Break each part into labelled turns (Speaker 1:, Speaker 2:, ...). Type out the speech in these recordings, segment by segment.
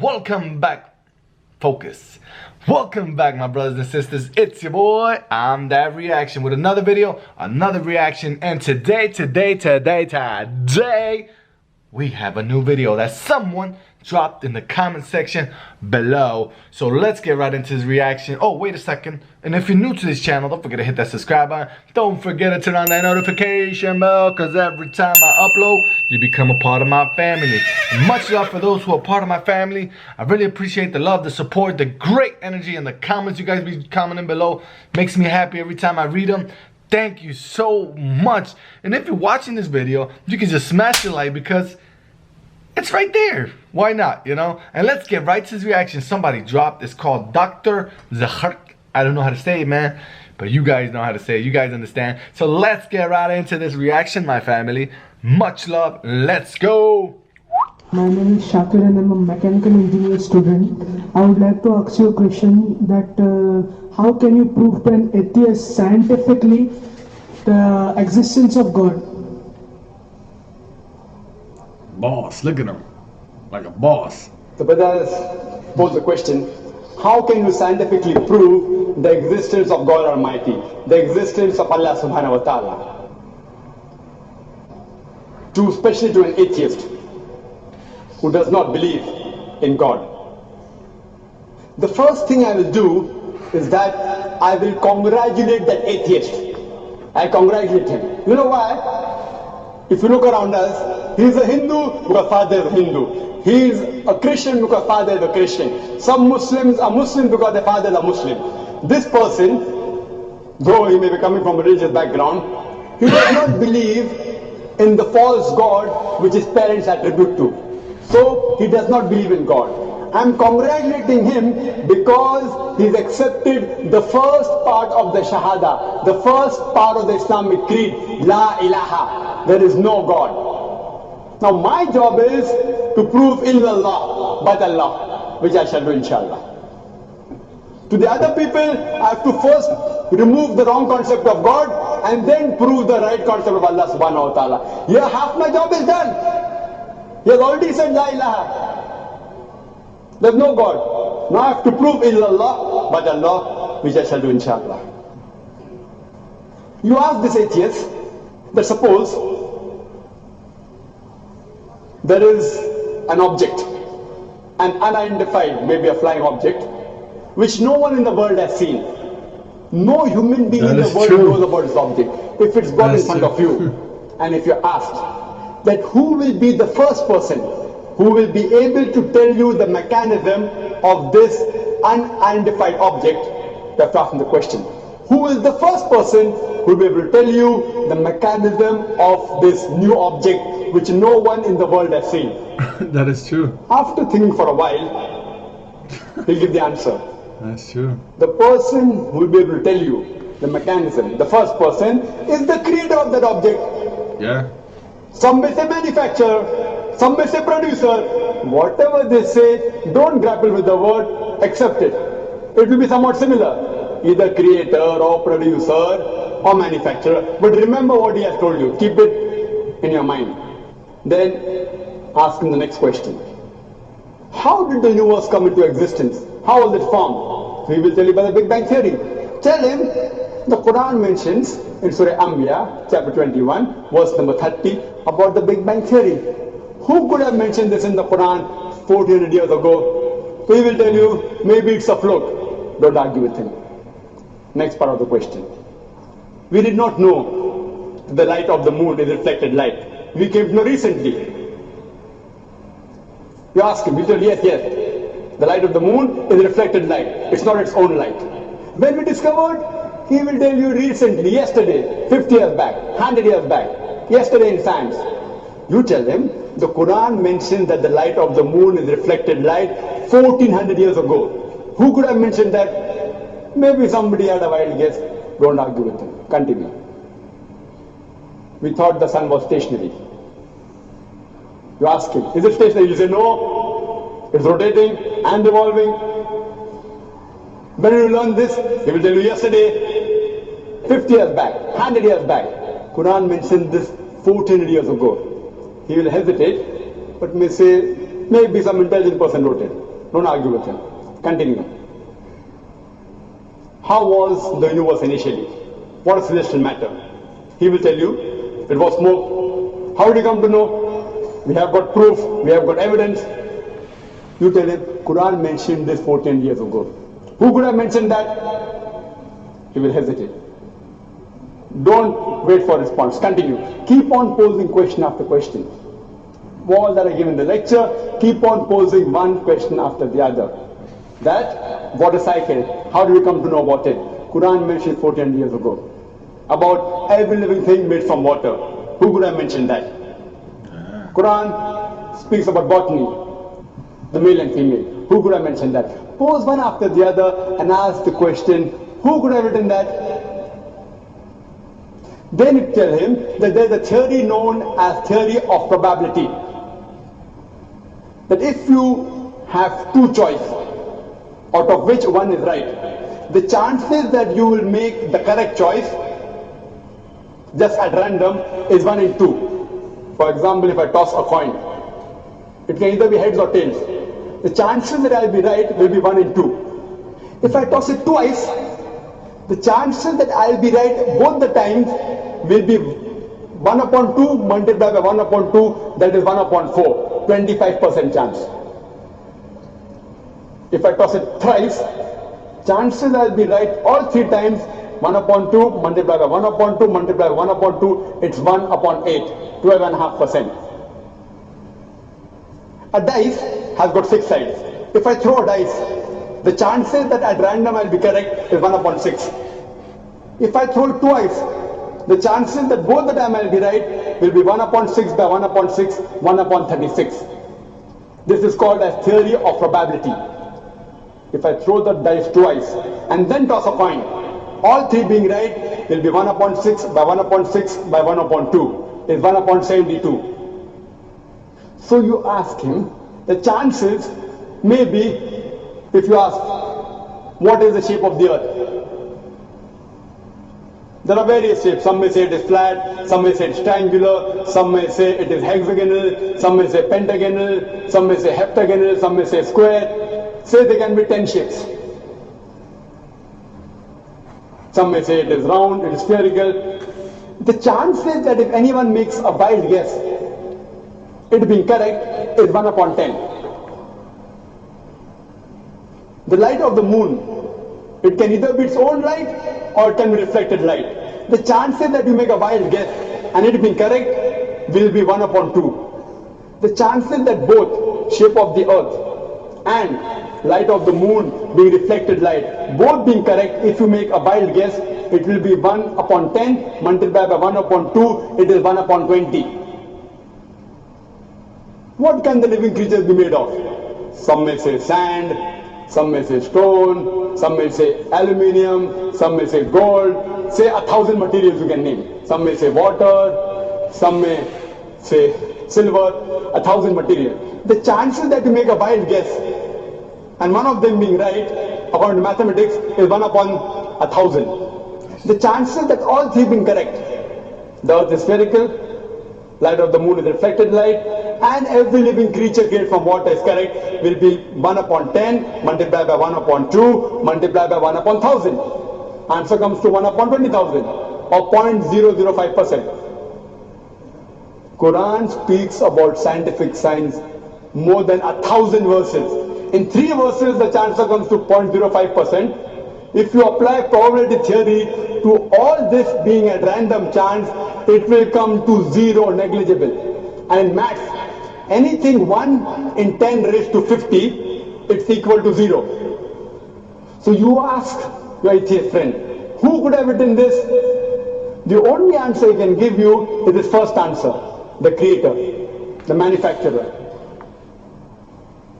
Speaker 1: welcome back. Focus. Welcome back, my brothers and sisters. It's your boy, I'm That Reaction, with another video, another reaction. And today, we have a new video that someone dropped in the comment section below. So let's get right into this reaction. Oh, wait a second. And if you're new to this channel, don't forget to hit that subscribe button. Don't forget to turn on that notification bell, because every time I upload, you become a part of my family. And much love for those who are part of my family. I really appreciate the love, the support, the great energy, and the comments you guys be commenting below. Makes me happy every time I read them. Thank you so much. And if you're watching this video, you can just smash the like, because it's right there. Why not, you know? And let's get right to this reaction. Somebody dropped. It's called Dr. Zakir. I don't know how to say it, man. But you guys know how to say it. You guys understand. So let's get right into this reaction, my family. Much love. Let's go.
Speaker 2: My name is Zakir and I'm a mechanical engineer student. I would like to ask you a question that how can you prove to an atheist scientifically the existence of God?
Speaker 1: Boss, look at him. Like a boss.
Speaker 3: The brothers pose the question, how can you scientifically prove the existence of God Almighty, the existence of Allah subhanahu wa ta'ala? Especially to an atheist who does not believe in God. The first thing I will do is that I will congratulate that atheist. I congratulate him. You know why? If you look around us, he is a Hindu because father is a Hindu. He is a Christian because father is a Christian. Some Muslims are Muslim because their father is a Muslim. This person, though he may be coming from a religious background, he does not believe in the false God which his parents attribute to. So he does not believe in God. I am congratulating him because he's accepted the first part of the Shahada, the first part of the Islamic creed, La ilaha, there is no God. Now my job is to prove illallah, but Allah, which I shall do inshallah. To the other people, I have to first remove the wrong concept of God and then prove the right concept of Allah subhanahu wa ta'ala. Here half my job is done. He has already said La ilaha. There's no God. Now I have to prove illallah, but Allah, which I shall do inshallah. You ask this atheist that suppose there is an object, an unidentified, maybe a flying object, which no one in the world has seen. No human being in the world knows about this object. If it's God in front of you, and if you're asked that who will be the first person who will be able to tell you the mechanism of this unidentified object, you have to ask him the question. Who is the first person who will be able to tell you the mechanism of this new object which no one in the world has seen?
Speaker 1: That is true.
Speaker 3: After thinking for a while, he'll give the answer.
Speaker 1: That's true.
Speaker 3: The person who will be able to tell you the mechanism, the first person, is the creator of that object.
Speaker 1: Yeah.
Speaker 3: Some may say manufacturer, some may say producer. Whatever they say, don't grapple with the word, accept it. It will be somewhat similar. Either creator or producer or manufacturer. But remember what he has told you. Keep it in your mind. Then ask him the next question. How did the universe come into existence? How was it formed? So he will tell you by the Big Bang Theory. Tell him the Quran mentions in Surah Anbiya, chapter 21, verse number 30, about the Big Bang Theory. Who could have mentioned this in the Quran 1400 years ago? So he will tell you, maybe it's a fluke. Don't argue with him. Next part of the question. We did not know the light of the moon is reflected light. We came to know recently. You ask him, he will tell you, yes. The light of the moon is reflected light. It's not its own light. When we discovered, he will tell you recently, yesterday, 50 years back, 100 years back, yesterday in science. You tell him, the Quran mentions that the light of the moon is reflected light 1400 years ago. Who could have mentioned that? Maybe somebody had a wild guess. Don't argue with him. Continue. We thought the sun was stationary. You ask him, is it stationary? He'll say, no, it's rotating and revolving. When you learn this, he will tell you yesterday, 50 years back, 100 years back. Quran mentioned this 1400 years ago. He will hesitate, but may say, maybe some intelligent person wrote it. Don't argue with him. Continue. How was the universe initially? What is celestial matter? He will tell you it was smoke. How did you come to know? We have got proof, we have got evidence. You tell him, Quran mentioned this 14 years ago. Who could have mentioned that? He will hesitate. Don't wait for response. Continue. Keep on posing question after question. All that I give in the lecture, keep on posing one question after the other. That, what is cycle? How do we come to know about it? Quran mentioned 14 years ago. About every living thing made from water. Who could have mentioned that? Quran speaks about botany, the male and female. Who could have mentioned that? Pose one after the other and ask the question, who could have written that? Then you tell him that there is a theory known as theory of probability. That if you have two choices, out of which one is right, the chances that you will make the correct choice just at random is 1 in 2. For example, if I toss a coin, it can either be heads or tails. The chances that I will be right will be 1 in 2. If I toss it twice, the chances that I will be right both the times will be 1 upon 2 multiplied by 1 upon 2, that is 1 upon 4, 25% chance. If I toss it thrice, chances I will be right all 3 times, 1 upon 2 multiplied by 1 upon 2 multiplied by 1 upon 2, it's 1 upon 8, 12.5%. A dice has got 6 sides. If I throw a dice, the chances that at random I will be correct is 1 upon 6. If I throw it twice, the chances that both the time I will be right will be 1 upon 6 by 1 upon 6, 1 upon 36. This is called as theory of probability. If I throw the dice twice and then toss a coin, all 3 being right will be 1 upon 6 by 1 upon 6 by 1 upon 2 is 1 upon 72. So you ask him, the chances may be, if you ask, what is the shape of the earth? There are various shapes. Some may say it is flat, some may say it is triangular, some may say it is hexagonal, some may say pentagonal, some may say heptagonal, some may say square. Say there can be 10 shapes. Some may say it is round, it is spherical. The chances that if anyone makes a wild guess, it being correct is 1 upon 10. The light of the moon, it can either be its own light or it can be reflected light. The chances that you make a wild guess and it being correct will be 1 upon 2. The chances that both shape of the earth and light of the moon being reflected light, both being correct, if you make a wild guess, it will be 1 upon 10 multiplied by 1 upon 2, it is 1 upon 20. What can the living creatures be made of? Some may say sand, some may say stone, some may say aluminium, some may say gold, say 1,000 materials you can name. Some may say water, some may say silver, 1,000 materials. The chances that you make a wild guess and one of them being right, according to mathematics, is 1 upon 1,000. The chances that all 3 being correct, the earth is spherical, light of the moon is reflected light, and every living creature created from water is correct, will be 1 upon 10 multiplied by 1 upon 2 multiplied by 1 upon 1,000. Answer comes to 1 upon 20,000 or 0.005%. Quran speaks about scientific science more than 1,000 verses. In 3 verses the answer comes to 0.05%. If you apply probability theory to all this being a random chance, it will come to 0, negligible. And in maths, anything 1 in 10 raised to 50, it's equal to 0. So you ask your atheist friend, who could have written this? The only answer he can give you is his first answer, the creator, the manufacturer,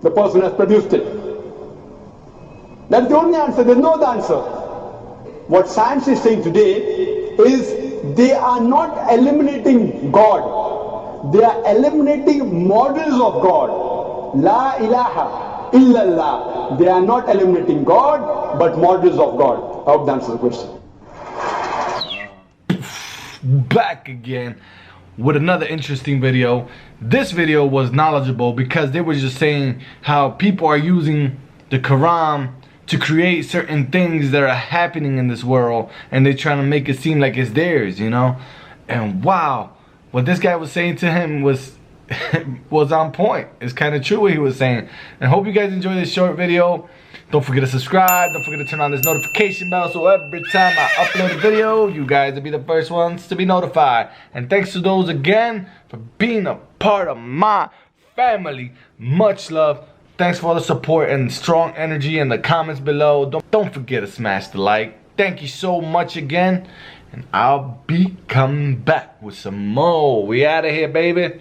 Speaker 3: the person who has produced it. That's the only answer, there's no other answer. What science is saying today is they are not eliminating God. They are eliminating models of God. La ilaha illallah. They are not eliminating God, but models of God. I hope that answers the question.
Speaker 1: Back again with another interesting video. this video was knowledgeable because they were just saying how people are using the Quran to create certain things that are happening in this world, and they're trying to make it seem like it's theirs, you know. And wow, what this guy was saying to him was was on point. It's kind of true what he was saying. And hope you guys enjoy this short video. Don't forget to subscribe. Don't forget to turn on this notification bell so every time I upload a video, you guys will be the first ones to be notified. And thanks to those again for being a part of my family. Much love. Thanks for all the support and strong energy in the comments below. Don't forget to smash the like. Thank you so much again. And I'll be coming back with some more. We out of here, baby.